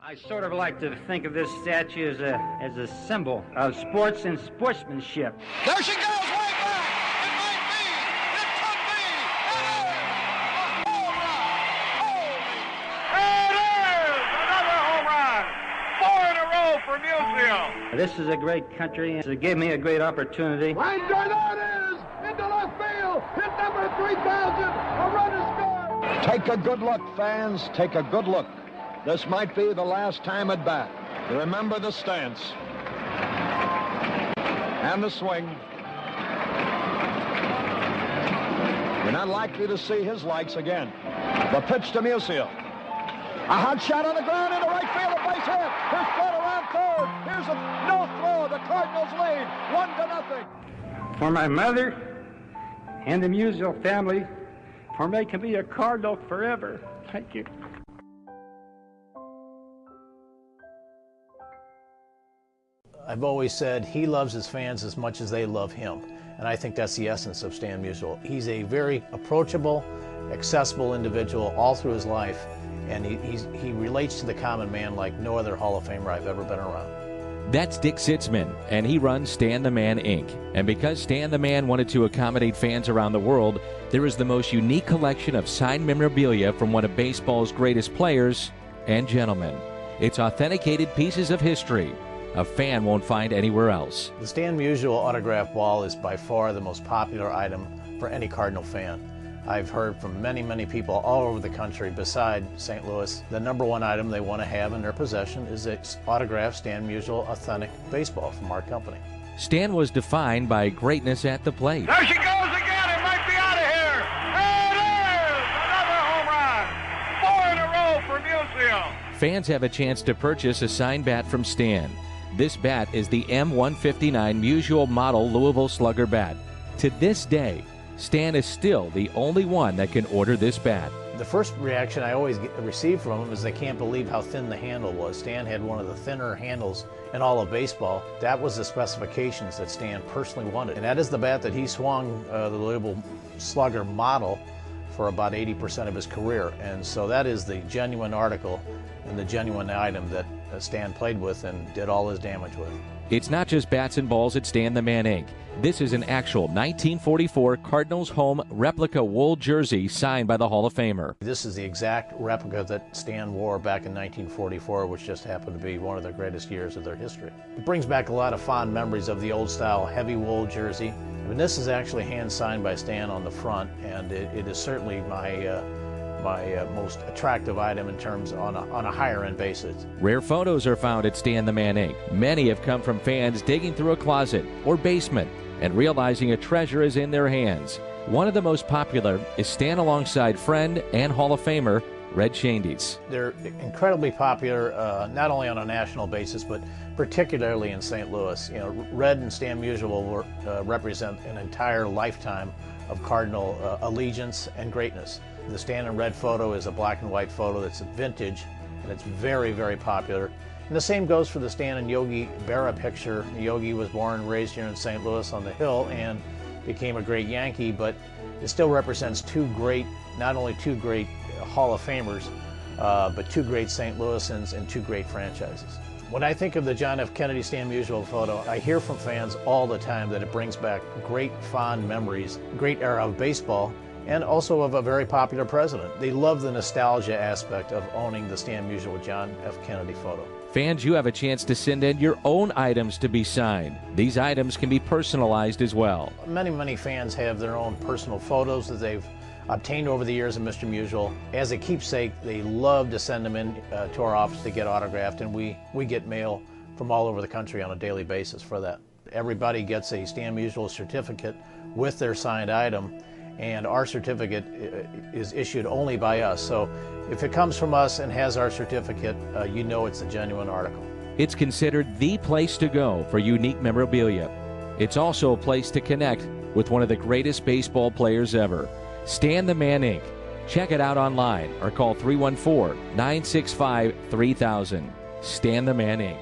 I sort of like to think of this statue as a symbol of sports and sportsmanship. There she goes, way back. It might be. It could be. It is. A home run. Holy. It is. Another home run. 4 in a row for Musial. This is a great country. It gave me a great opportunity. Line drive, there it is. Into left field. Hit number 3,000. A run is scored. Take a good look, fans. Take a good look. This might be the last time at bat. Remember the stance. And the swing. You're not likely to see his likes again. The pitch to Musial. A hot shot on the ground into right field. A base hit. Here's Fred around third. Here's a no throw. The Cardinals lead 1-0. For my mother and the Musial family, for making me a Cardinal forever. Thank you. I've always said he loves his fans as much as they love him, and I think that's the essence of Stan Musial. He's a very approachable, accessible individual all through his life, and he relates to the common man like no other Hall of Famer I've ever been around. That's Dick Sitzman, and he runs Stan the Man, Inc. And because Stan the Man wanted to accommodate fans around the world, there is the most unique collection of signed memorabilia from one of baseball's greatest players and gentlemen. It's authenticated pieces of history a fan won't find anywhere else. The Stan Musial autograph wall is by far the most popular item for any Cardinal fan. I've heard from many, many people all over the country beside St. Louis. The #1 item they want to have in their possession is an autographed Stan Musial authentic baseball from our company. Stan was defined by greatness at the plate. There she goes again. It might be out of here. It is. Another home run. 4 in a row for Musial. Fans have a chance to purchase a signed bat from Stan. This bat is the M159 Musial Model Louisville Slugger bat. To this day, Stan is still the only one that can order this bat. The first reaction I always receive from them is they can't believe how thin the handle was. Stan had one of the thinner handles in all of baseball. That was the specifications that Stan personally wanted. And that is the bat that he swung the Louisville Slugger Model for about 80% of his career. And so that is the genuine article and the genuine item that Stan played with and did all his damage with. It's not just bats and balls at Stan the Man, Inc. This is an actual 1944 Cardinals home replica wool jersey signed by the Hall of Famer. This is the exact replica that Stan wore back in 1944, which just happened to be one of the greatest years of their history. It brings back a lot of fond memories of the old style heavy wool jersey. And this is actually hand signed by Stan on the front, and it is certainly my most attractive item in terms on a higher end basis. Rare photos are found at Stan the Man, Inc. Many have come from fans digging through a closet or basement and realizing a treasure is in their hands. One of the most popular is Stan alongside friend and Hall of Famer Red Shandies. They're incredibly popular, not only on a national basis, but particularly in St. Louis. You know, Red and Stan Musial will represent an entire lifetime of Cardinal allegiance and greatness. The Stan and Red photo is a black and white photo that's vintage, and it's very, very popular. And the same goes for the Stan and Yogi Berra picture. Yogi was born and raised here in St. Louis on the Hill and became a great Yankee, but it still represents two great, not only two great Hall of Famers, but two great St. Louisans and two great franchises. When I think of the John F. Kennedy Stan Musial photo, I hear from fans all the time that it brings back great fond memories, great era of baseball, and also of a very popular president. They love the nostalgia aspect of owning the Stan Musial John F. Kennedy photo. Fans, you have a chance to send in your own items to be signed. These items can be personalized as well. Many, many fans have their own personal photos that they've obtained over the years of Mr. Musial. As a keepsake, they love to send them in to our office to get autographed, and we get mail from all over the country on a daily basis for that. Everybody gets a Stan Musial certificate with their signed item, and our certificate is issued only by us. So if it comes from us and has our certificate, you know it's a genuine article. It's considered the place to go for unique memorabilia. It's also a place to connect with one of the greatest baseball players ever, Stan the Man, Inc. Check it out online or call 314-965-3000. Stan the Man, Inc.